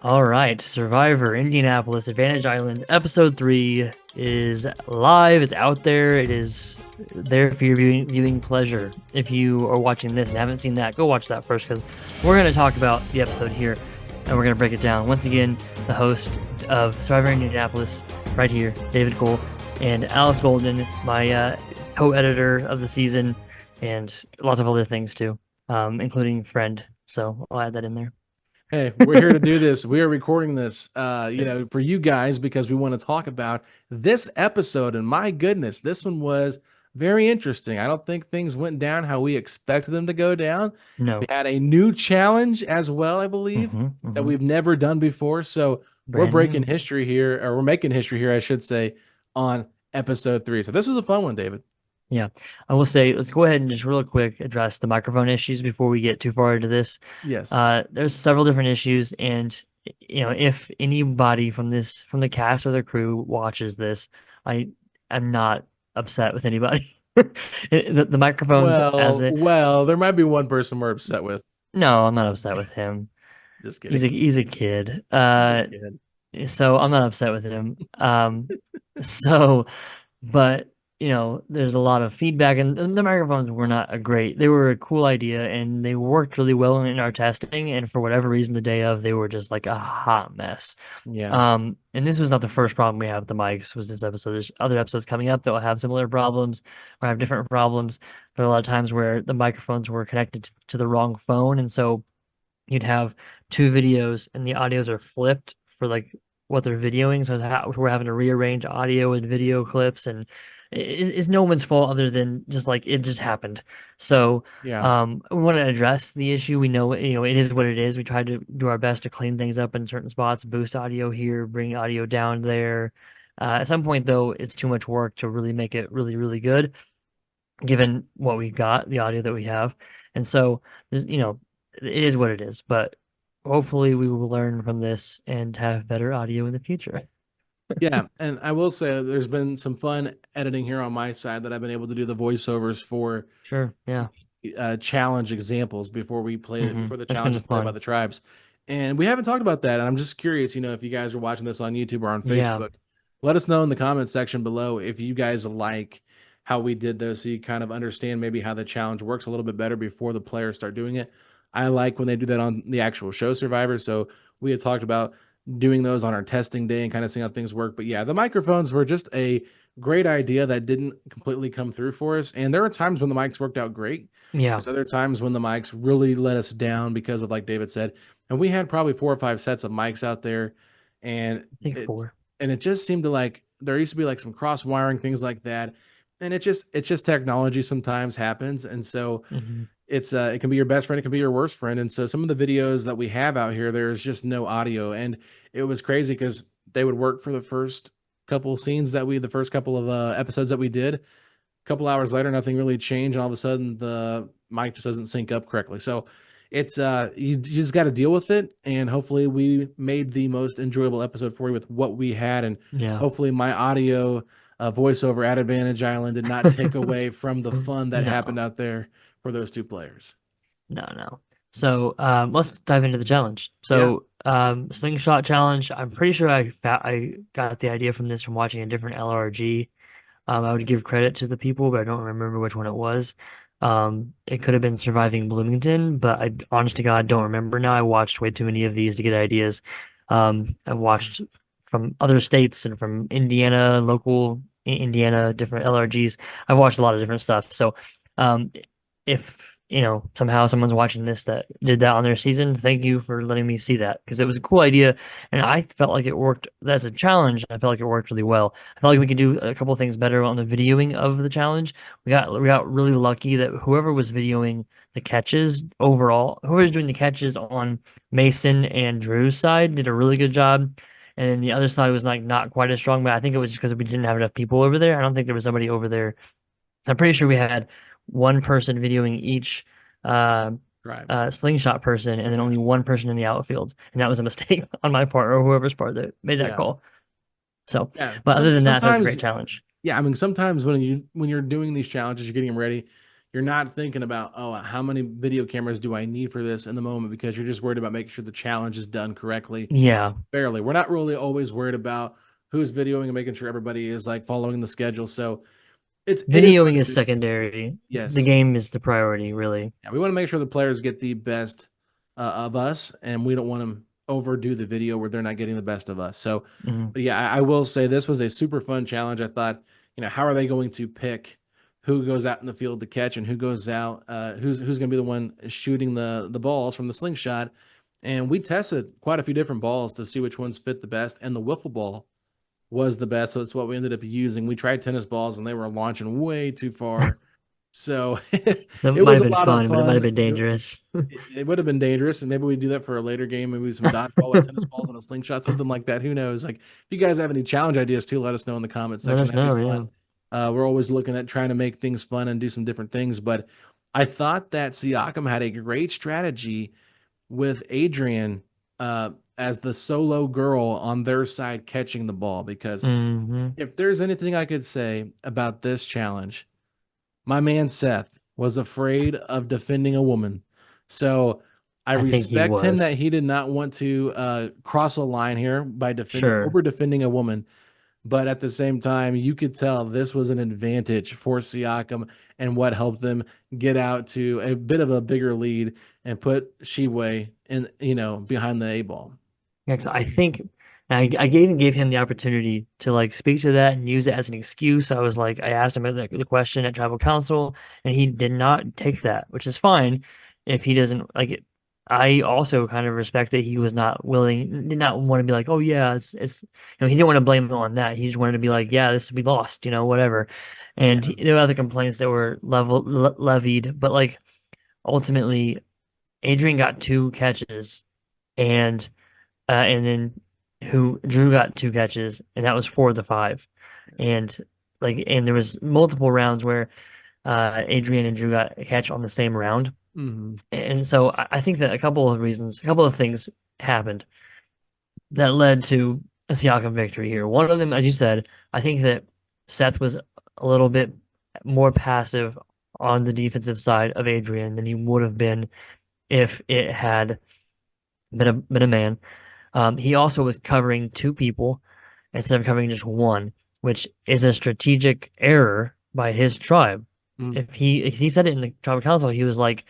All right, Survivor Indianapolis Advantage Island episode 3 is live. It's out there. It is there for your viewing pleasure. If you are watching this and haven't seen that, go watch that first because we're going to talk about the episode here and we're going to break it down. Once again, the host of Survivor Indianapolis right here, David Cole, and Alice Golden, my co-editor of the season, and lots of other things too, including friend. So I'll add that in there. Hey, we're here to do this. We are recording this, for you guys because we want to talk about this episode. And my goodness, this one was very interesting. I don't think things went down how we expected them to go down. We No. had a new challenge as well, I believe, that we've never done before. So we're Brand breaking new. history here, or we're making history here, I should say, on episode 3. So this was a fun one, David. Yeah, I will say, let's go ahead and just real quick address the microphone issues before we get too far into this. Yes. There's several different issues, and if anybody from the cast or the crew watches this, I am not upset with anybody. The microphones as it. Well, there might be one person we're upset with. No, I'm not upset with him. Just He's kidding. a kid. He's a kid. So I'm not upset with him. So. But there's a lot of feedback, and the microphones were not a great. They were a cool idea, and they worked really well in our testing. And for whatever reason, the day of, they were just like a hot mess. Yeah. And this was not the first problem we have with the mics. Was this episode? There's other episodes coming up that will have similar problems or have different problems. There are a lot of times where the microphones were connected to the wrong phone, and so you'd have two videos, and the audios are flipped for like what they're videoing. So we're having to rearrange audio and video clips, and it's no one's fault other than just like it just happened. So Yeah. we want to address the issue. We know it is what it is. We tried to do our best to clean things up in certain spots, boost audio here, bring audio down there. At some point, though, it's too much work to really make it really, really good, given what we got, the audio that we have. And so, it is what it is. But hopefully, we will learn from this and have better audio in the future. Yeah, and I will say there's been some fun editing here on my side that I've been able to do the voiceovers for Sure. Yeah. challenge examples before the That's kind challenges of played by fun. the tribes. And we haven't talked about that. And I'm just curious, if you guys are watching this on YouTube or on Yeah. Facebook, let us know in the comments section below if you guys like how we did those so you kind of understand maybe how the challenge works a little bit better before the players start doing it. I like when they do that on the actual show Survivor. So we had talked about doing those on our testing day and kind of seeing how things work. But yeah, the microphones were just a great idea that didn't completely come through for us. And there were times when the mics worked out great. Yeah. There's other times when the mics really let us down because of, like David said, and we had probably 4 or 5 sets of mics out there, and I think it four. and it just seemed to like there used to be like some cross wiring things like that, and it's just technology sometimes happens, and so Hmm. it can be your best friend, it can be your worst friend, and so some of the videos that we have out here, there's just no audio, and it was crazy because they would work for the first couple scenes the first couple of episodes that we did. Couple hours later, nothing really changed, and all of a sudden the mic just doesn't sync up correctly. So it's you just got to deal with it, and hopefully we made the most enjoyable episode for you with what we had, and Yeah. hopefully my audio voiceover at Advantage Island did not take away from the fun that happened No. out there for those two players. No. So let's dive into the challenge. Yeah. So slingshot challenge. I'm pretty sure I got the idea from this from watching a different LRG. I would give credit to the people, but I don't remember which one it was. It could have been Surviving Bloomington, but I honest to God don't remember now. I watched way too many of these to get ideas. I watched from other states and from Indiana, local Indiana, different LRGs. I've watched a lot of different stuff. So, um, if somehow someone's watching this that did that on their season, thank you for letting me see that because it was a cool idea, and I felt like it worked as a challenge. I felt like it worked really well. I felt like we could do a couple of things better on the videoing of the challenge. We got really lucky that whoever was videoing the catches overall, whoever's doing the catches on Mason and Drew's side did a really good job. And then the other side was like not quite as strong, but I think it was just because we didn't have enough people over there. I don't think there was somebody over there. So I'm pretty sure we had one person videoing each uh, Right. slingshot person, and then only one person in the outfield, and that was a mistake on my part or whoever's part that made that Yeah. call. So, Yeah. but other than that, that was a Sometimes, great challenge. yeah, I mean, sometimes when you're doing these challenges, you're getting them ready, you're not thinking about, oh, how many video cameras do I need for this in the moment, because you're just worried about making sure the challenge is done correctly, Yeah. fairly. We're not really always worried about who's videoing and making sure everybody is like following the schedule. So it is what Videoing is it is. secondary. The Yes. game is the priority, really. Yeah, we want to make sure the players get the best of us, and we don't want to overdo the video where they're not getting the best of us. So, Mhm. but yeah, I will say this was a super fun challenge. I thought, how are they going to pick who goes out in the field to catch and who goes out, who's going to be the one shooting the balls from the slingshot? And we tested quite a few different balls to see which ones fit the best, and the wiffle ball was the best. So it's what we ended up using. We tried tennis balls, and they were launching way too far. So That it might was have a been lot of fun, but it might have fun. been dangerous. It would have been dangerous, and maybe we do that for a later game. Maybe some dodgeball with tennis balls and a slingshot, something like that. Who knows? Like, if you guys have any challenge ideas too, let us know in the comment Let section. us That'd be know, fun. yeah. We're always looking at trying to make things fun and do some different things. But I thought that Siakam had a great strategy with Adrian as the solo girl on their side catching the ball. Because Hmm. if there's anything I could say about this challenge, my man Seth was afraid of defending a woman. So I I think he respect him that was. he did not want to cross a line here by Sure. defending a woman. But at the same time, you could tell this was an advantage for Siakam, and what helped them get out to a bit of a bigger lead and put Sheway in, behind the A ball. Yeah, 'cause I think I gave him the opportunity to like speak to that and use it as an excuse. I was like, I asked him the question at tribal council, and he did not take that, which is fine if he doesn't like it. I also kind of respect that he was not willing, did not want to be like, oh yeah, he didn't want to blame him on that. He just wanted to be like, yeah, this we lost, whatever. And Yeah. there were other complaints that were levied, but like ultimately, Adrian got two catches, and and then who Drew got two catches, and that was 4 of the 5. And there was multiple rounds where Adrian and Drew got a catch on the same round. Hmm. And so I think that a couple of things happened that led to a Siakam victory here. One of them, as you said, I think that Seth was a little bit more passive on the defensive side of Adrian than he would have been if it had been a man. He also was covering two people instead of covering just one, which is a strategic error by his tribe. If he said it in the tribal council, he was like,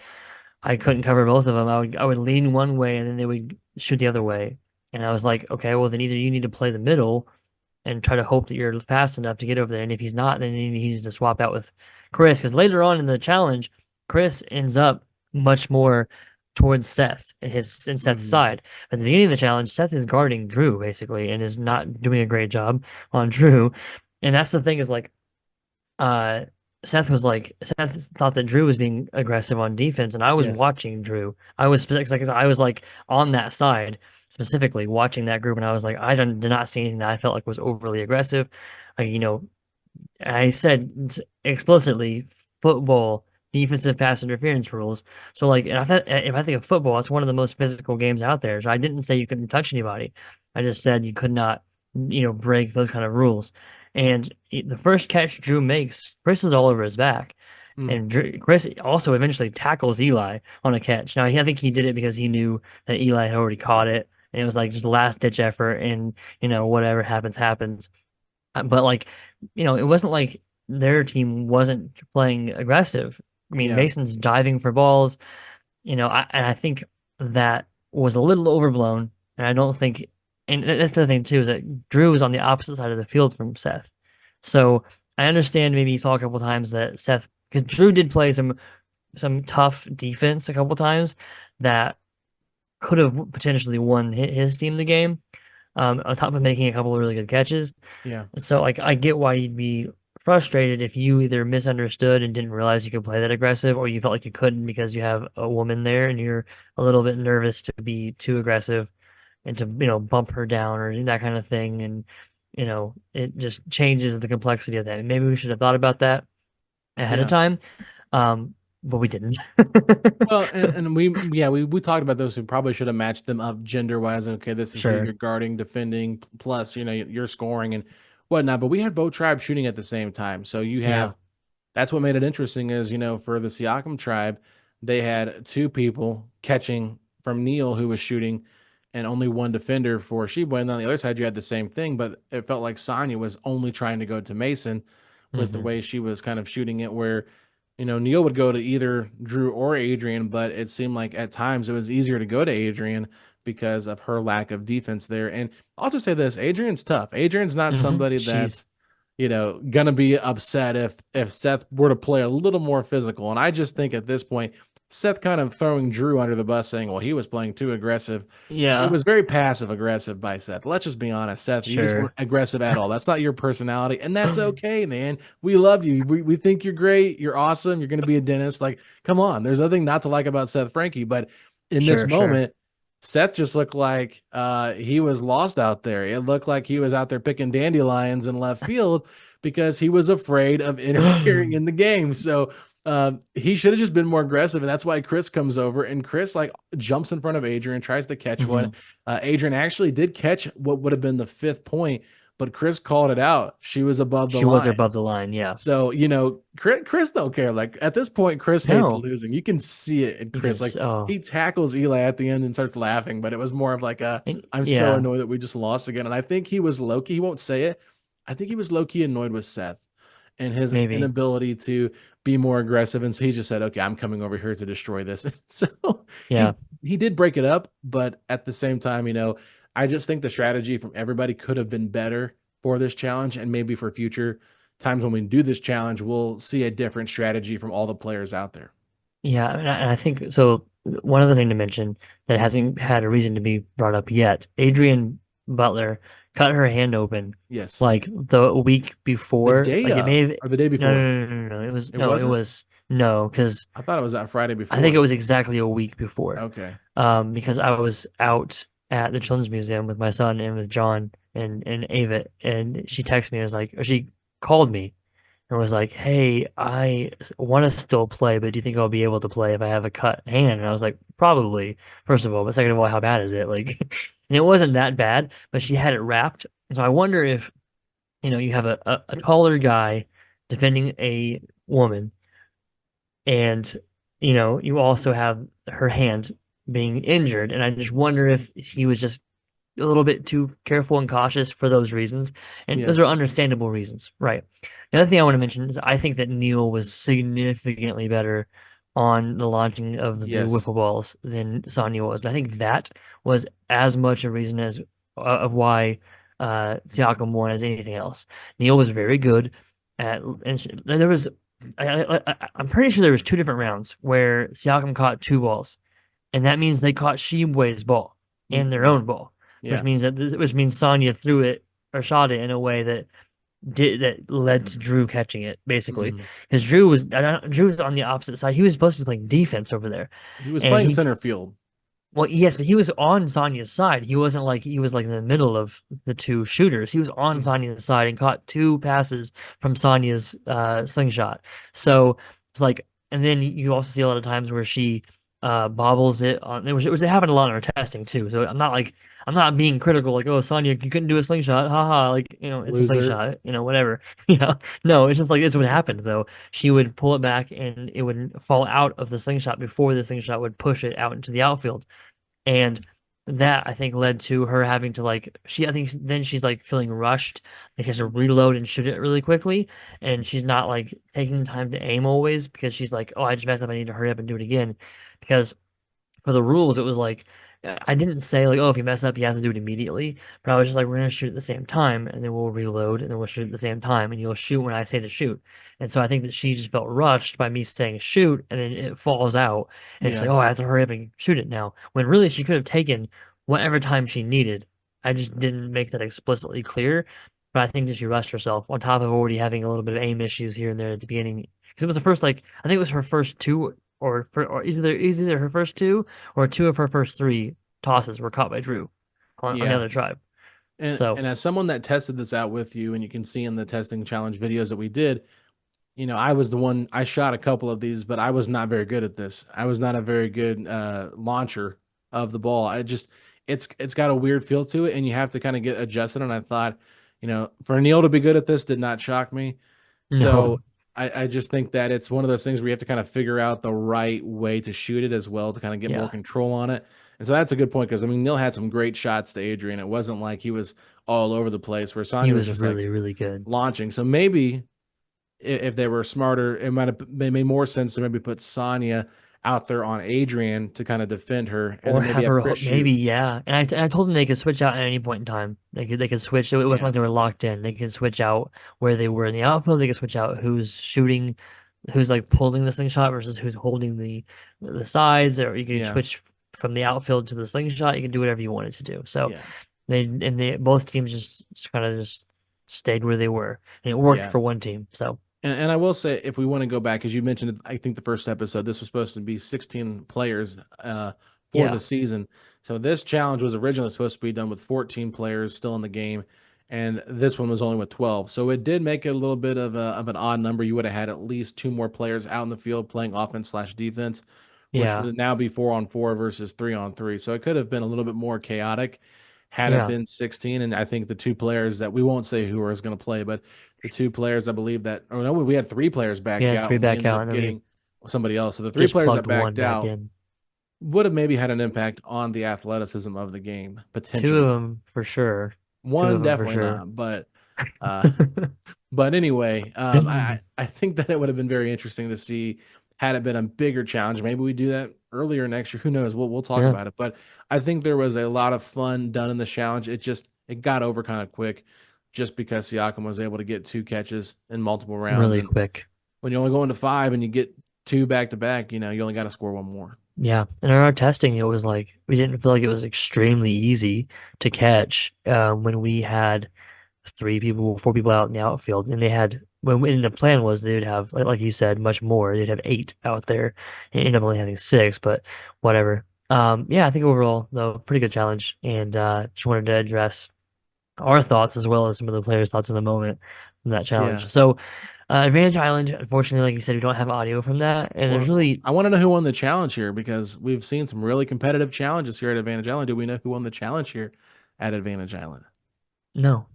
I couldn't cover both of them. I would lean one way and then they would shoot the other way. And I was like, okay, well then either you need to play the middle and try to hope that you're fast enough to get over there. And if he's not, then he needs to swap out with Chris. Because later on in the challenge, Chris ends up much more towards Seth and Seth's Hmm. side. At the beginning of the challenge, Seth is guarding Drew basically and is not doing a great job on Drew. And that's the thing is like uh Seth thought that Drew was being aggressive on defense, and I was Yes. watching Drew. I was like on that side specifically watching that group, and I was like, did not see anything that I felt like was overly aggressive. Like, I said explicitly football defensive pass interference rules. So like, if I think of football, it's one of the most physical games out there. So I didn't say you couldn't touch anybody. I just said you could not, break those kind of rules. And the first catch Drew makes, Chris is all over his back. Mm. And Chris also eventually tackles Eli on a catch. Now, I think he did it because he knew that Eli had already caught it. And it was like just a last ditch effort. And, whatever happens, happens. But like, it wasn't like their team wasn't playing aggressive. I mean, Yeah. Mason's diving for balls, and I think that was a little overblown. And I don't think, and that's the thing too, is that Drew was on the opposite side of the field from Seth. So I understand maybe you saw a couple times that Seth, because Drew did play some tough defense a couple times that could have potentially won his team the game. On top of making a couple of really good catches. Yeah. So like I get why you'd be frustrated if you either misunderstood and didn't realize you could play that aggressive, or you felt like you couldn't because you have a woman there and you're a little bit nervous to be too aggressive and to, bump her down or that kind of thing. And, it just changes the complexity of that. And maybe we should have thought about that ahead of Yeah. time. But we didn't. Well, and we talked about those who probably should have matched them up gender wise. Okay, this is who Sure. you're guarding, defending, plus you're scoring and whatnot. But we had both tribes shooting at the same time, so you Yeah. have that's what made it interesting is, for the Siakam tribe, they had two people catching from Neil who was shooting and only one defender for Sheba. And on the other side, you had the same thing, but it felt like Sonya was only trying to go to Mason with the Hmm. way she was kind of shooting it, where, Neil would go to either Drew or Adrian, but it seemed like at times it was easier to go to Adrian because of her lack of defense there. And I'll just say this, Adrian's tough. Adrian's not somebody She's that's gonna be upset if Seth were to play a little more physical. And I just think at this point, Seth kind of throwing Drew under the bus, saying, "Well, he was playing too aggressive." It yeah, was very passive aggressive by Seth. Let's just be honest, Seth. You just weren't sure. aggressive at all. That's not your personality, and that's okay, man. We love you. We think you're great. You're awesome. You're gonna be a dentist. Like, come on. There's nothing not to like about Seth Frankie, but in this Sure, sure. moment, Seth just looked like he was lost out there. It looked like he was out there picking dandelions in left field because he was afraid of interfering in the game. So he should have just been more aggressive, and that's why Chris comes over and Chris like jumps in front of Adrian, tries to catch one. Hmm. Adrian actually did catch what would have been the fifth point, but Chris called it out. She was above the She was line. above the line. Yeah. So, Chris don't care. Like at this point, Chris hates No, losing. You can see it in you can. Chris. Like Oh, he tackles Eli at the end and starts laughing, but it was more of like I'm so yeah, annoyed that we just lost again. And I think he was low key. He won't say it. I think he was low key annoyed with Seth and his maybe. inability to be more aggressive. And so he just said, "Okay, I'm coming over here to destroy this." So Yeah. he he did break it up, but at the same time, I just think the strategy from everybody could have been better for this challenge, and maybe for future times when we do this challenge, we'll see a different strategy from all the players out there. Yeah, and I think so. One other thing to mention that hasn't had a reason to be brought up yet, Adrian Butler cut her hand open Yes. like the week The before. day Like it may of have, or the day no, before. no, no, no, no, no. It It wasn't? was no, because I thought it was that Friday I think it before. was exactly a week before. Okay. Because I was out at the Children's Museum with my son and with John and Ava, and she texted me and was like, or she called me and was like, "Hey, I want to still play, but do you think I'll be able to play if I have a cut hand?" And I was like, "Probably, first of all, but second of all, how bad is it?" Like, and it wasn't that bad, but she had it wrapped. So I wonder if, you have a taller guy defending a woman, and you also have her hand being injured, and I just wonder if he was just a little bit too careful and cautious for those reasons. And those are Yes. understandable reasons, right? The other thing I want to mention is I think that Neil was significantly better on the launching of the Yes. wiffle balls than Sonya was. And I think that was as much a reason as of why Siakam won as anything else. Neil was very good and there was I'm pretty sure there was two different rounds where Siakam caught two balls, and that means they caught Sheboy's ball and their Mhm. own ball, which Yeah. means Sonya threw it or shot it in a way that led to Drew catching it basically, Mhm. because Drew was on the opposite side. He was supposed to be playing defense over there, He was and playing he center field. well, yes, but he was on Sonya's side. He wasn't like he was like in the middle of the two shooters. He was on Mhm. Sonya's side and caught two passes from Sonya's slingshot. So it's like, and then you also see a lot of times where she bobbles it on. It happened a lot in our testing too. So I'm not being critical like, oh, Sonya, you couldn't do a slingshot, haha. Like, it's a Loser. slingshot, whatever. No, it's just like it's what happened though. She would pull it back and it would fall out of the slingshot before the slingshot would push it out into the outfield. And that I think led to her having to I think then she's like feeling rushed. Like she has to reload and shoot it really quickly. And she's not like taking time to aim always because she's like, oh, I just messed up. I need to hurry up and do it again. Because for the rules, it was like I didn't say like, oh, if you mess up, you have to do it immediately. But I was just like, we're gonna shoot at the same time, and then we'll reload, and then we'll shoot at the same time, and you'll shoot when I say to shoot. And so I think that she just felt rushed by me saying shoot, and then it falls out, and she's Yeah. like, oh, I have to hurry up and shoot it now. When really she could have taken whatever time she needed. I just didn't make that explicitly clear. But I think that she rushed herself on top of already having a little bit of aim issues here and there at the beginning. Because it was the first I think it was her first two or either her first two or two of her first three tosses were caught by Drew on the Yeah. other tribe. And So as someone that tested this out with you, and you can see in the testing challenge videos that we did, I was the one. I shot a couple of these, but I was not very good at this. I was not a very good launcher of the ball. I just it's got a weird feel to it, and you have to kind of get adjusted. And I thought, for Neil to be good at this did not shock me. So no, I just think that it's one of those things where you have to kind of figure out the right way to shoot it as well to kind of get more Yeah, control on it. And so that's a good point because I mean Neil had some great shots to Adrian. It wasn't like he was all over the place where he Sonya was was just really, like really good. launching. So maybe if they were smarter, it might have made more sense to maybe put Sonya out there on Adrian to kind of defend her, and Or then maybe have have her, Chris maybe, shoot. yeah. And I told them they could switch out at any point in time. They could switch. It wasn't Yeah, like they were locked in. They could switch out where they were in the outfield. They could switch out who's shooting, who's like pulling the slingshot versus who's holding the sides. Or you could yeah, switch from the outfield to the slingshot. You can do whatever you wanted to do. So yeah, they both teams just kind of just stayed where they were, and it worked yeah. for one team. So And I will say, if we want to go back, as you mentioned, I think the first episode, this was supposed to be 16 players for the yeah, season. So this challenge was originally supposed to be done with 14 players still in the game, and this one was only with 12. So it did make it a little bit of an odd number. You would have had at least two more players out in the field playing offense slash defense, which yeah, would now be 4-on-4 versus 3-on-3. So it could have been a little bit more chaotic had it yeah, been 16. And I think the two players that we won't say who are going to play, but the two players I believe that, oh no, we had three players back yeah. out Three and we back ended out, up and then we getting somebody else. So the three just players that plugged one backed back out in. would have maybe had an impact on the athleticism of the game, Two of potentially. them for sure. Two of One them for definitely sure. not, uh but anyway, I think that it would have been very interesting to see had it been a bigger challenge. Maybe we do that earlier next year. Who knows? We'll talk Yeah, about it. But I think there was a lot of fun done in the challenge. It got over kind of quick, just because Siakam was able to get two catches in multiple rounds. really And quick. when you only go into five and you get two back to back, you only got to score one more. Yeah, and in our testing, it was like we didn't feel like it was extremely easy to catch when we had three people, four people out in the outfield, and they had when the plan was they'd have like you said much more. They'd have eight out there, and end up only having six, but whatever. Yeah, I think overall though, pretty good challenge, and just wanted to address our thoughts as well as some of the players' thoughts in the moment from that challenge. Yeah. So, Advantage Island, unfortunately, like you said, we don't have audio from that, and there's Well, really I want to know who won the challenge here because we've seen some really competitive challenges here at Advantage Island. Do we know who won the challenge here at Advantage Island? no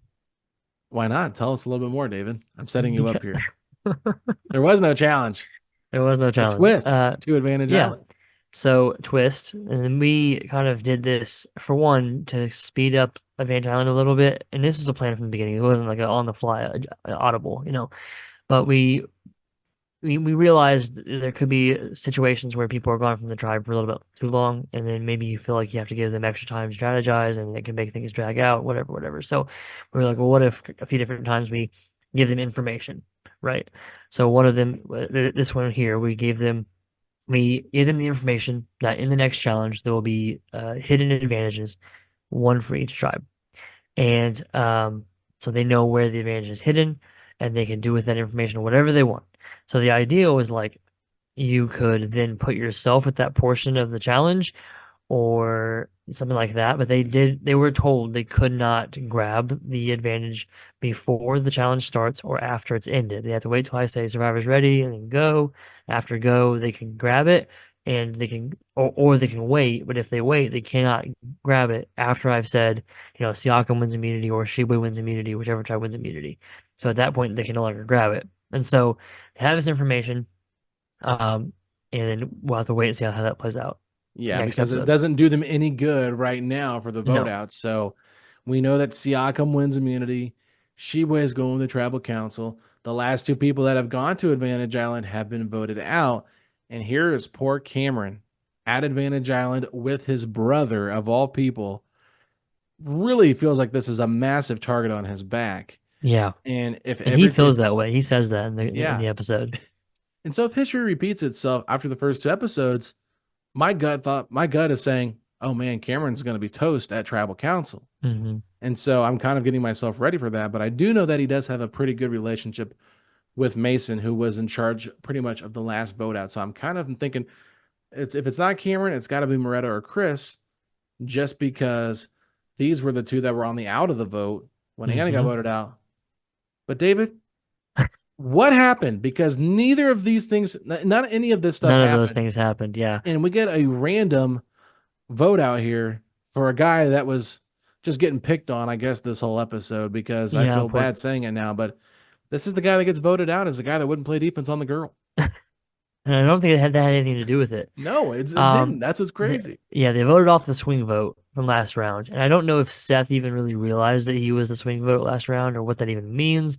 Why not? Tell us a little bit more, David. I'm setting you because up here. There was no challenge. there was no A challenge. twist to Advantage Yeah. Island. So twist, and then we kind of did this for one to speed up Advantage Island a little bit, and this was a plan from the beginning. It wasn't like a on the fly audible, But we realized there could be situations where people are gone from the tribe for a little bit too long, and then maybe you feel like you have to give them extra time to strategize, and it can make things drag out, whatever, whatever. So we were like, well, what if a few different times we give them information, right? So one of them, this one here, we gave them the information that in the next challenge there will be hidden advantages, one for each tribe, and so they know where the advantage is hidden, and they can do with that information whatever they want. So the idea was like you could then put yourself at that portion of the challenge or something like that. But they were told they could not grab the advantage before the challenge starts or after it's ended. They have to wait till I say survivor's ready and then go. After go, they can grab it and they can, or they can wait. But if they wait, they cannot grab it after I've said, Siakam wins immunity or Shibwe wins immunity, whichever tribe wins immunity. So at that point, they can no longer grab it. And so they have this information, um, and then we'll have to wait and see how that plays out Yeah, next because it episode. doesn't do them any good right now for the vote No. out. So we know that Siakam wins immunity. Sheba is going to the tribal council. The last two people that have gone to Advantage Island have been voted out. And here is poor Cameron at Advantage Island with his brother, of all people. Really feels like this is a massive target on his back. Yeah. And And he feels that way. He says that in yeah. the episode. And so if history repeats itself after the first two episodes, my gut is saying, oh man, Cameron's going to be toast at tribal council. Hmm. And so I'm kind of getting myself ready for that. But I do know that he does have a pretty good relationship with Mason, who was in charge pretty much of the last vote out. So I'm kind of thinking if it's not Cameron, it's got to be Moretta or Chris, just because these were the two that were on the out of the vote when Anna got Hmm. voted out. But David, what happened? Because neither of these things, not any of this stuff None of those happened. things happened. Yeah. And we get a random vote out here for a guy that was just getting picked on, I guess, this whole episode because I Yeah. feel bad saying it now, but This is the guy that gets voted out as the guy that wouldn't play defense on the girl. And I don't think that had anything to do with it. No, it didn't. That's what's crazy. Yeah, they voted off the swing vote from last round, and I don't know if Seth even really realized that he was the swing vote last round or what that even means.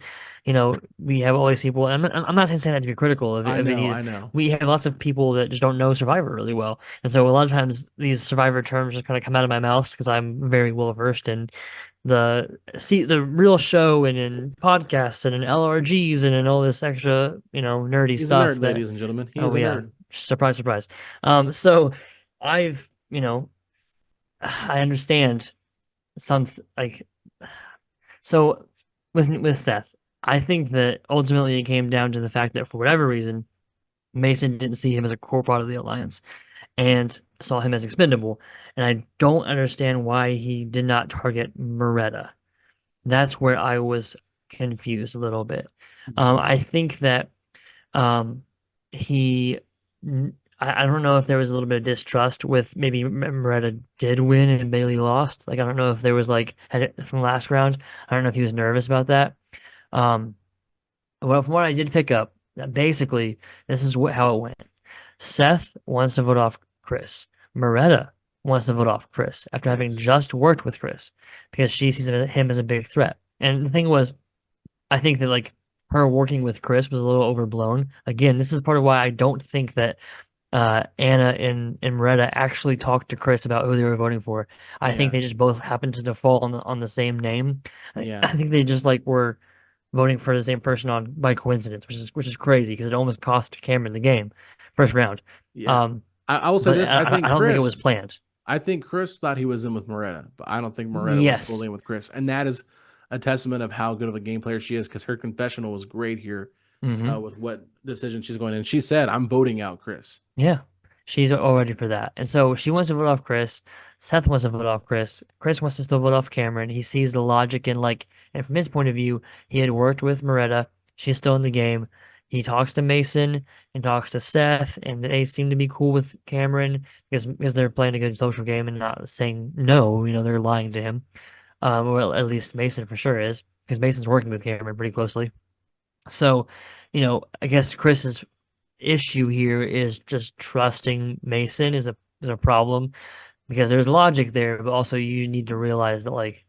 We have all these people, and I'm not saying that to be critical I of know, any. I know. We have lots of people that just don't know Survivor really well, and so a lot of times these Survivor terms just kind of come out of my mouth because I'm very well versed in the real show and in podcasts and in LRGs and in all this extra nerdy He's a stuff nerd, that. ladies and gentlemen. He is Oh a yeah, nerd. surprise, surprise. So I've, I understand some like so with Seth. I think that ultimately it came down to the fact that for whatever reason, Mason didn't see him as a core part of the alliance and saw him as expendable. And I don't understand why he did not target Moretta. That's where I was confused a little bit. I think that um, he, I don't know if there was a little bit of distrust with maybe Moretta did win and Bailey lost. Like, I don't know if there was like had it from last round. I don't know if he was nervous about that. Um, well, from what I did pick up, that basically this is how it went. Seth wants to vote off Chris. Moretta wants to vote off Chris after having Yes. just worked with Chris because she sees him as a big threat. And the thing was, I think that like her working with Chris was a little overblown. Again, this is part of why I don't think that Anna and Moretta actually talked to Chris about who they were voting for. I think Yeah. they just both happened to default on the same name. I Yeah. think they just like were voting for the same person on by coincidence, which is crazy because it almost cost Cameron the game first round. Yeah. Um, I will say but this. I don't think it was planned. I think Chris thought he was in with Moretta, but I don't think Moretta was fully Yes. in with Chris. And that is a testament of how good of a game player she is because her confessional was great here Hmm. with what decision she's going in. She said, I'm voting out Chris. Yeah, she's all ready for that. And so she wants to vote off Chris. Seth wants to vote off Chris. Chris wants to still vote off Cameron. He sees the logic in like, and from his point of view, he had worked with Moretta. She's still in the game. He talks to Mason and talks to Seth, and they seem to be cool with Cameron because they're playing a good social game and not saying no. They're lying to him. Or at least Mason for sure is because Mason's working with Cameron pretty closely. So, I guess Chris's issue here is just trusting Mason is a problem because there's logic there, but also you need to realize that like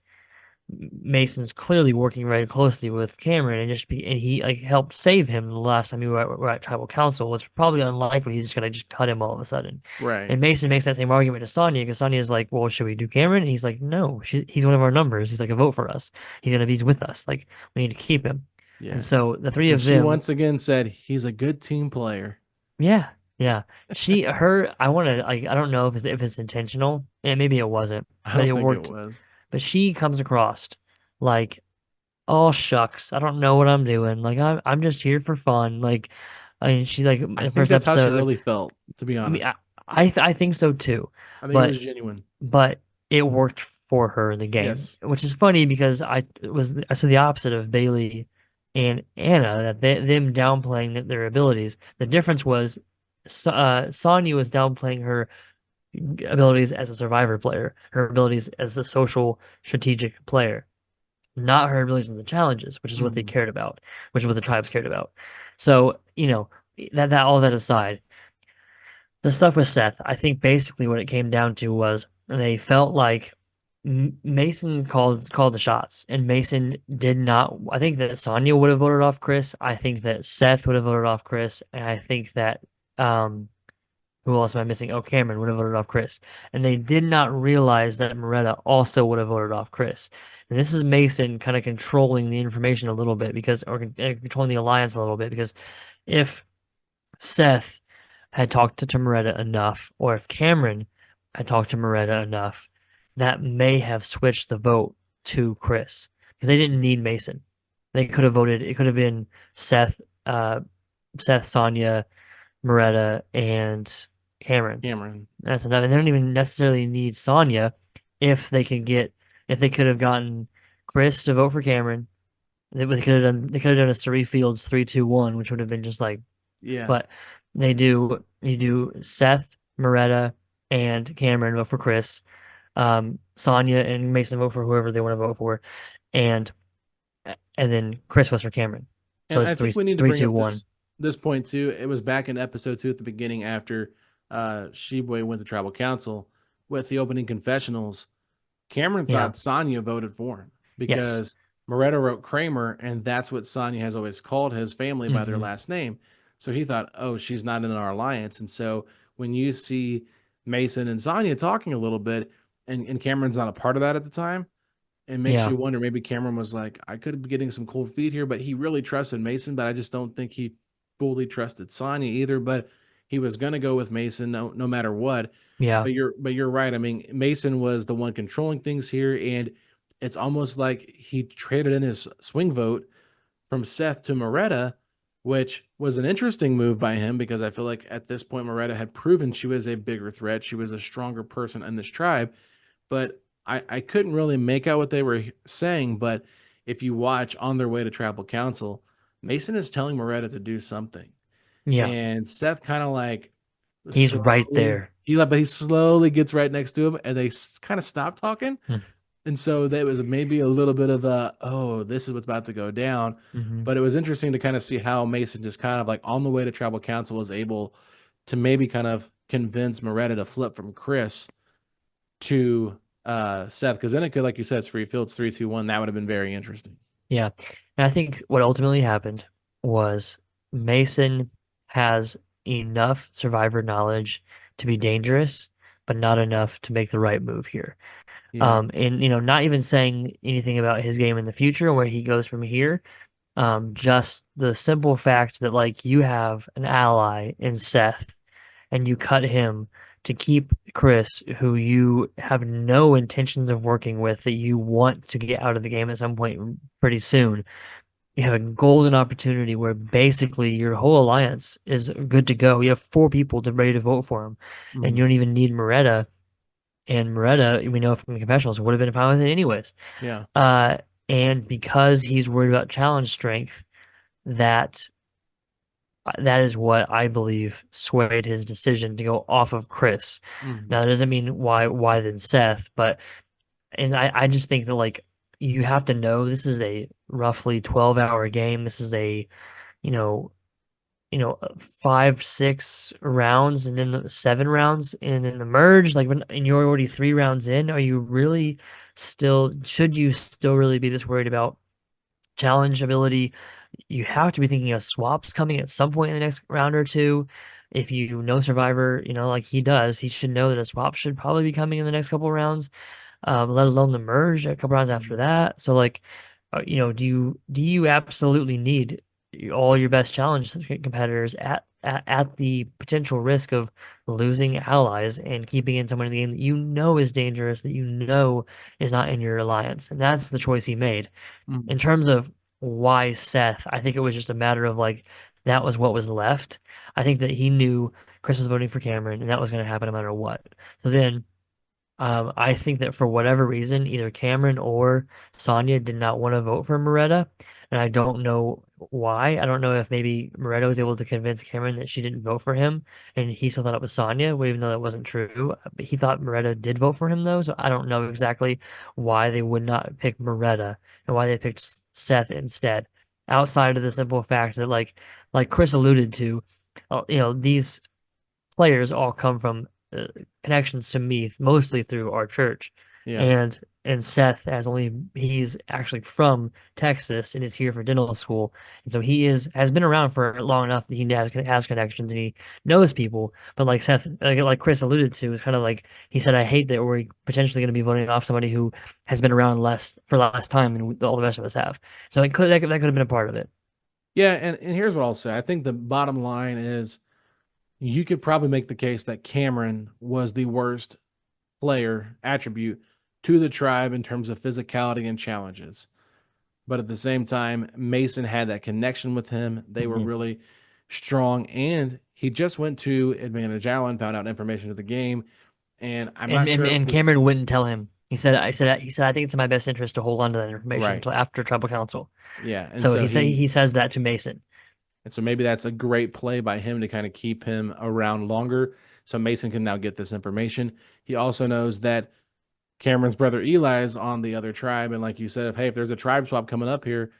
Mason's clearly working very closely with Cameron and he like helped save him the last time we were at tribal council. It's probably unlikely he's just gonna just cut him all of a sudden. Right. And Mason makes that same argument to Sonya because Sonya's like, well, should we do Cameron? And he's like, no, he's one of our numbers. He's like a vote for us. He's with us. Like we need to keep him. And Yeah. so the three And of she them. once again said, he's a good team player. Yeah, yeah. I want to like I don't know if it's intentional, and maybe it wasn't, I but don't it think it worked. was. But she comes across like, oh shucks, I don't know what I'm doing. Like I'm just here for fun. Like, I mean, she like in I the think first that's how she episode. really felt, to be I mean, honest. I think so too, I think it was but genuine. but it worked for her in the game, Yes. which is funny because I said the opposite of Bailey and Anna that them downplaying their abilities. The difference was Sonya was downplaying her abilities as a survivor player, her abilities as a social strategic player, not her abilities in the challenges, which is what they Mhm. cared about, which is what the tribes cared about. So, that all that aside, the stuff with Seth, I think basically what it came down to was they felt like Mason called the shots, and Mason did not. I think that Sonya would have voted off Chris. I think that Seth would have voted off Chris, and I think that um, who else am I missing? Oh, Cameron would have voted off Chris, and they did not realize that Moretta also would have voted off Chris. And this is Mason kind of controlling the information a little bit controlling the alliance a little bit because if Seth had talked to Moretta enough, or if Cameron had talked to Moretta enough, that may have switched the vote to Chris because they didn't need Mason. They could have voted. It could have been Seth, Sonya, Moretta, and Cameron. Cameron. That's enough. And they don't even necessarily need Sonya if they could have gotten Chris to vote for Cameron. They could have done a Sari Fields 3-2-1, which would have been just like. Yeah. But you do Seth, Moretta, and Cameron vote for Chris. Sonya and Mason vote for whoever they want to vote for, and and then Chris was for Cameron. So And it's I think three we need to three bring two up one. this point too. It was back in episode 2 at the beginning after Sheboy went to tribal council with the opening confessionals. Cameron Yeah. thought Sonya voted for him Yes. because Moretta wrote Kramer, and that's what Sonya has always called his family by their Hmm. last name. So he thought, oh, she's not in our alliance. And so when you see Mason and Sonya talking a little bit, and Cameron's not a part of that at the time, it makes Yeah. you wonder, maybe Cameron was like, I could be getting some cold feet here, but he really trusted Mason, but I just don't think he fully trusted Sonya either. But he was gonna go with Mason no matter what. Yeah. But you're right. I mean, Mason was the one controlling things here, and it's almost like he traded in his swing vote from Seth to Moretta, which was an interesting move by him because I feel like at this point Moretta had proven she was a bigger threat. She was a stronger person in this tribe, but I couldn't really make out what they were saying. But if you watch on their way to tribal council, Mason is telling Moretta to do something, Yeah. and Seth kind of like He's right slowly there. he slowly gets right next to him, and they kind of stop talking. And so that was maybe a little bit of a, oh, this is what's about to go down. Mm-hmm. But it was interesting to kind of see how Mason just kind of like on the way to tribal council was able to maybe kind of convince Moretta to flip from Chris to Seth, because then it could, like you said, it's free fields 3-2-1. That would have been very interesting. Yeah. And I think what ultimately happened was Mason has enough survivor knowledge to be dangerous, but not enough to make the right move here. Yeah. And not even saying anything about his game in the future, where he goes from here. Just the simple fact that like you have an ally in Seth and you cut him to keep Chris, who you have no intentions of working with, that you want to get out of the game at some point pretty soon. You have a golden opportunity where basically your whole alliance is good to go. You have four people to ready to vote for him, and Mhm. you don't even need Moretta. And Moretta, we know from the confessionals, would have been fine with it anyways. Yeah. Uh, and because he's worried about challenge strength, that that is what I believe swayed his decision to go off of Chris. Mhm. Now, that doesn't mean why then Seth, but and I just think that like you have to know this is a roughly 12-hour game. This is a, you know, 5, 6 rounds and then the 7 rounds and then the merge. Like when and you're already 3 rounds in, are you really should you still really be this worried about challenge ability? You have to be thinking of swaps coming at some point in the next round or two. If you know Survivor, like he does, he should know that a swap should probably be coming in the next couple of rounds, let alone the merge a couple rounds after Mhm. that. So like, do you absolutely need all your best challenge competitors at the potential risk of losing allies and keeping in someone in the game that you know is dangerous, that you know is not in your alliance? And that's the choice he made. Mhm. In terms of why Seth, I think it was just a matter of like that was what was left. I think that he knew Chris was voting for Cameron, and that was going to happen no matter what. So then I think that for whatever reason, either Cameron or Sonya did not want to vote for Moretta, and I don't know why. I don't know if maybe Moretta was able to convince Cameron that she didn't vote for him, and he still thought it was Sonya, even though that wasn't true. But he thought Moretta did vote for him though, so I don't know exactly why they would not pick Moretta and why they picked Seth instead. Outside of the simple fact that like Chris alluded to, these players all come from connections to me, mostly through our church. Yeah. And Seth, as only he's actually from Texas and is here for dental school, and so he has been around for long enough that he has connections and he knows people. But like Seth, like Chris alluded to, is kind of like he said, I hate that we're potentially going to be voting off somebody who has been around less time than all the rest of us have. So that could have been a part of it. Yeah. And here's what I'll say. I think the bottom line is you could probably make the case that Cameron was the worst player attribute to the tribe in terms of physicality and challenges. But at the same time, Mason had that connection with him. They were Mhm. really strong, and he just went to Advantage Island, found out information of the game, and I'm And, not and sure if and we Cameron wouldn't tell him. He said I think it's in my best interest to hold on to that information right, until after tribal council. yeah, and So so he says that to Mason. maybe that's a great play by him to kind of keep him around longer, so Mason can now get this information. He also knows that Cameron's brother Eli is on the other tribe, and like you said, if there's a tribe swap coming up here,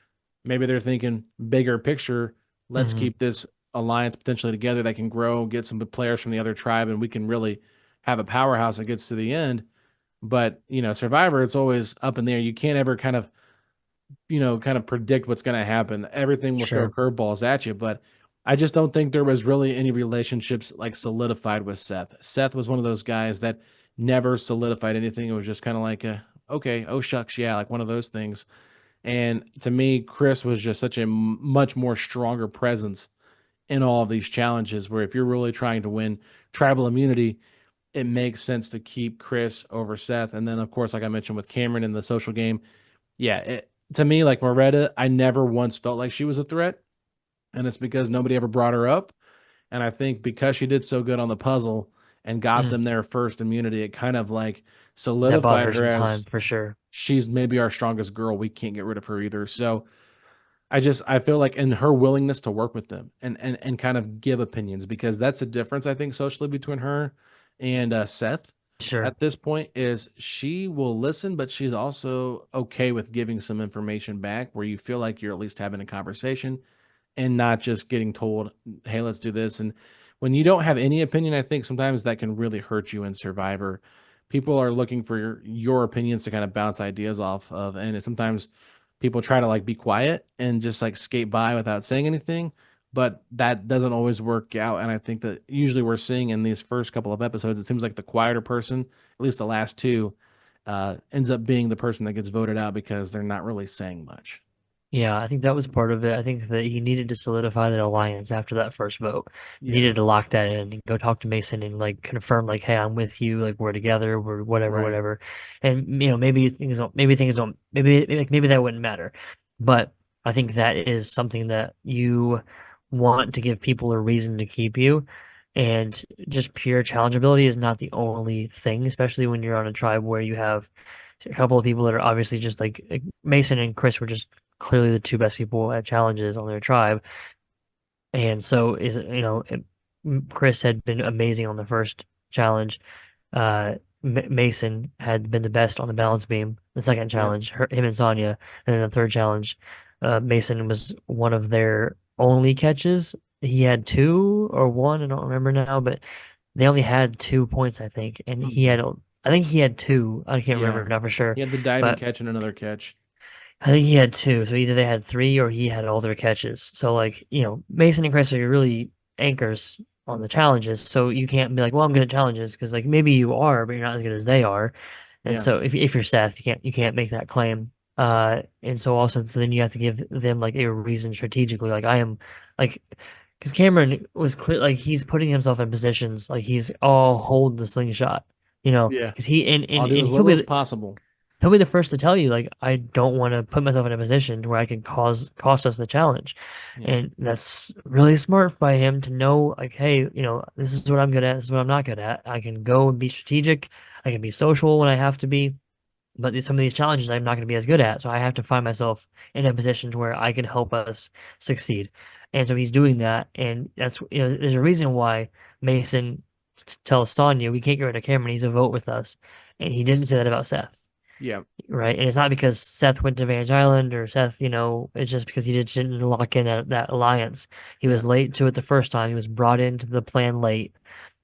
maybe they're thinking bigger picture. Let's Hmm. keep this alliance potentially together that can grow, get some players from the other tribe, and we can really have a powerhouse that gets to the end. But Survivor, it's always up in there. You can't ever kind of predict what's going to happen. Everything will throw Sure. curveballs at you, but I just don't think there was really any relationships like solidified with Seth. Seth was one of those guys that never solidified anything. It was just kind of like okay, oh shucks, yeah, like one of those things. And to me, Chris was just such a much more stronger presence in all of these challenges. Where if you're really trying to win tribal immunity, it makes sense to keep Chris over Seth. And then, of course, like I mentioned with Cameron in the social game, yeah, to me, like Moretta, I never once felt like she was a threat, and it's because nobody ever brought her up. And I think because she did so good on the puzzle and got Mm. them their first immunity, it kind of like That bought solidified her her some time as for sure. she's maybe our strongest girl. We can't get rid of her either. So I feel like in her willingness to work with them and kind of give opinions, because that's the difference I think socially between her and Seth Sure. at this point is she will listen, but she's also okay with giving some information back where you feel like you're at least having a conversation and not just getting told, "Hey, let's do this." And when you don't have any opinion, I think sometimes that can really hurt you in Survivor. People are looking for your opinions to kind of bounce ideas off of, and sometimes people try to like be quiet and just like skate by without saying anything, but that doesn't always work out. And I think that usually we're seeing in these first couple of episodes, it seems like the quieter person, at least the last two, ends up being the person that gets voted out because they're not really saying much. Yeah, I think that was part of it. I think that he needed to solidify that alliance after that first vote. He Yeah, needed to lock that in and go talk to Mason and like confirm like, hey, I'm with you, like we're together, we're whatever, right. whatever. And maybe that wouldn't matter. But I think that is something that you want to give people a reason to keep you. And just pure challengeability is not the only thing, especially when you're on a tribe where you have a couple of people that are obviously just like Mason and Chris were just clearly the two best people at challenges on their tribe. And so Chris had been amazing on the first challenge. Mason had been the best on the balance beam. The second Yeah. challenge, him and Sonya, and then the third challenge, Mason was one of their only catches. He had two or one, I don't remember now, but they only had 2 points, I think, and Mhm. I think he had two. I can't remember Yeah. now for sure, He had the diving but catch and another catch. I think he had two, so either they had three or he had all their catches. So like, Mason and Chris are really anchors on the challenges. So you can't be like, well, I'm good at challenges because like maybe you are, but you're not as good as they are. And Yeah. so if you're Seth, you can't make that claim. And so also so then you have to give them like a reason strategically. Like I am like because Cameron was clear like he's putting himself in positions like he's all hold the slingshot, Yeah. because he I'll do and as he'll little as be possible. he'll be the first to tell you, like, I don't want to put myself in a position to where I can cost us the challenge. Yeah. And that's really smart by him to know, like, hey, this is what I'm good at, this is what I'm not good at. I can go and be strategic, I can be social when I have to be, but some of these challenges I'm not going to be as good at. So I have to find myself in a position to where I can help us succeed. And so he's doing that. And that's, there's a reason why Mason tells Sonya, we can't get rid of Cameron. He's a vote with us. And he didn't say that about Seth. Yeah. Right. And it's not because Seth went to Vantage Island or Seth, it's just because he just didn't lock in that alliance. He Yeah. was late to it the first time. He was brought into the plan late.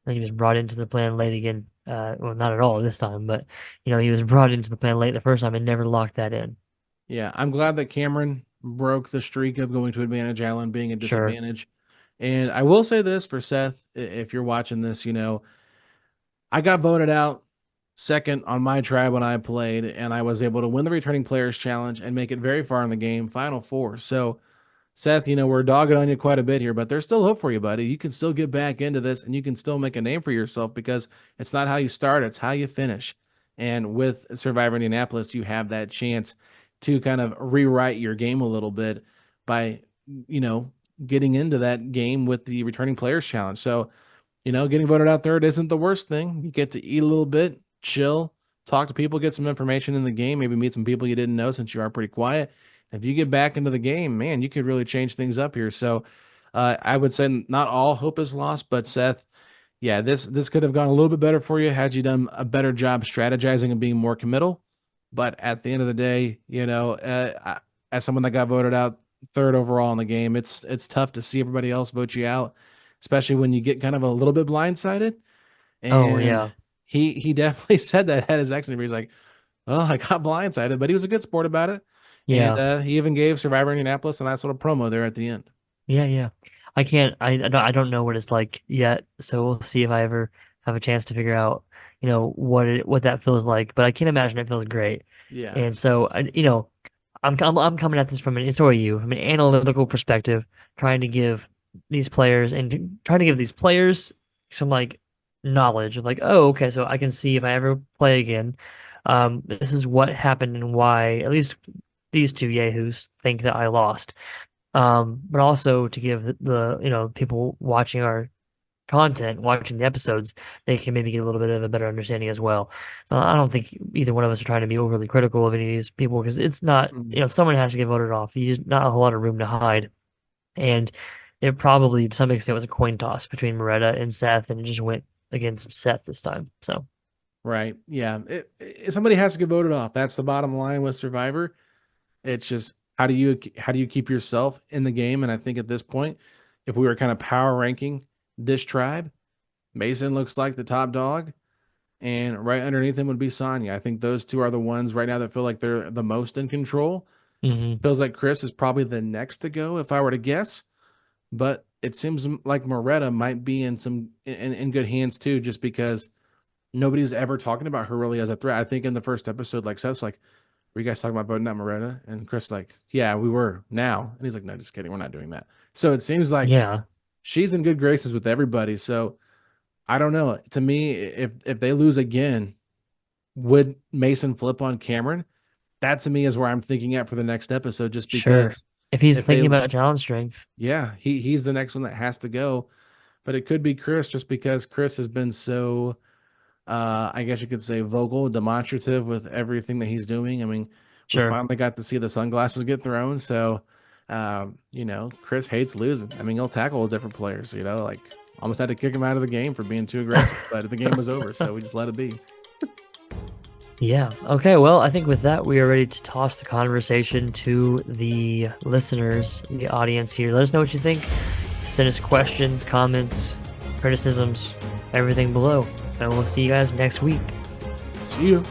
And he was brought into the plan late again. Well, not at all this time, but he was brought into the plan late the first time and never locked that in. Yeah. I'm glad that Cameron broke the streak of going to Advantage Island being a Sure. disadvantage. And I will say this for Seth, if you're watching this, I got voted out second on my tribe when I played, and I was able to win the returning players challenge and make it very far in the game, final four. So Seth, we're dogging on you quite a bit here, but there's still hope for you, buddy. You can still get back into this and you can still make a name for yourself because it's not how you start, it's how you finish. And with Survivor Indianapolis, you have that chance to kind of rewrite your game a little bit by, you know, getting into that game with the returning players challenge. So, getting voted out third isn't the worst thing. You get to eat a little bit, chill, talk to people, get some information in the game, maybe meet some people you didn't know since you are pretty quiet. If you get back into the game, man, you could really change things up here. So I would say not all hope is lost, but Seth, yeah, this could have gone a little bit better for you had you done a better job strategizing and being more committal. But at the end of the day, as someone that got voted out third overall in the game. It's tough to see everybody else vote you out, especially when you get kind of a little bit blindsided. Oh And yeah. he definitely said that at his exit. He's like, "Oh, I got blindsided," but he was a good sport about it. And Yeah. he even gave Survivor Indianapolis a nice little promo there at the end. Yeah, yeah. I can't I don't know what it's like yet, so we'll see if I ever have a chance to figure out, what that feels like, but I can't imagine it feels great. Yeah. And so I'm coming at this from an so are you, from an analytical perspective, trying to give trying to give these players some like knowledge of like, oh, okay, so I can see if I ever play again, this is what happened and why at least these two yahoos think that I lost. But also to give people watching our content, watching the episodes, they can maybe get a little bit of a better understanding as well. So I don't think either one of us are trying to be overly critical of any of these people because it's not, Mhm. if someone has to get voted off, you just not a whole lot of room to hide. And it probably to some extent was a coin toss between Moretta and Seth, and it just went against Seth this time. So Right. Yeah. Somebody has to get voted off. That's the bottom line with Survivor. It's just how do you keep yourself in the game? And I think at this point, if we were kind of power ranking this tribe, Mason looks like the top dog, and right underneath him would be Sonya. I think those two are the ones right now that feel like they're the most in control. hmm Feels like Chris is probably the next to go if I were to guess, but it seems like Moretta might be in good hands too, just because nobody's ever talking about her really as a threat. I think in the first episode, like Seth's like, "Were you guys talking about voting out Moretta?" And Chris like, "Yeah, we were now." And he's like, "No, just kidding. We're not doing that." So it seems like yeah, she's in good graces with everybody. So I don't know. To me, if they lose again, would Mason flip on Cameron? That to me is where I'm thinking at for the next episode, just sure. because If he's if they, thinking about challenge strength, yeah, he's the next one that has to go. But it could be Chris just because Chris has been so I guess you could say vocal, demonstrative with everything that he's doing. I mean, we sure. finally got to see the sunglasses get thrown. So, Chris hates losing. I mean, he'll tackle different players, like almost had to kick him out of the game for being too aggressive, but the game was over. So we just let it be. Yeah. Okay. Well, I think with that, we are ready to toss the conversation to the listeners, the audience here. Let us know what you think. Send us questions, comments, criticisms, everything below. And we'll see you guys next week. See you.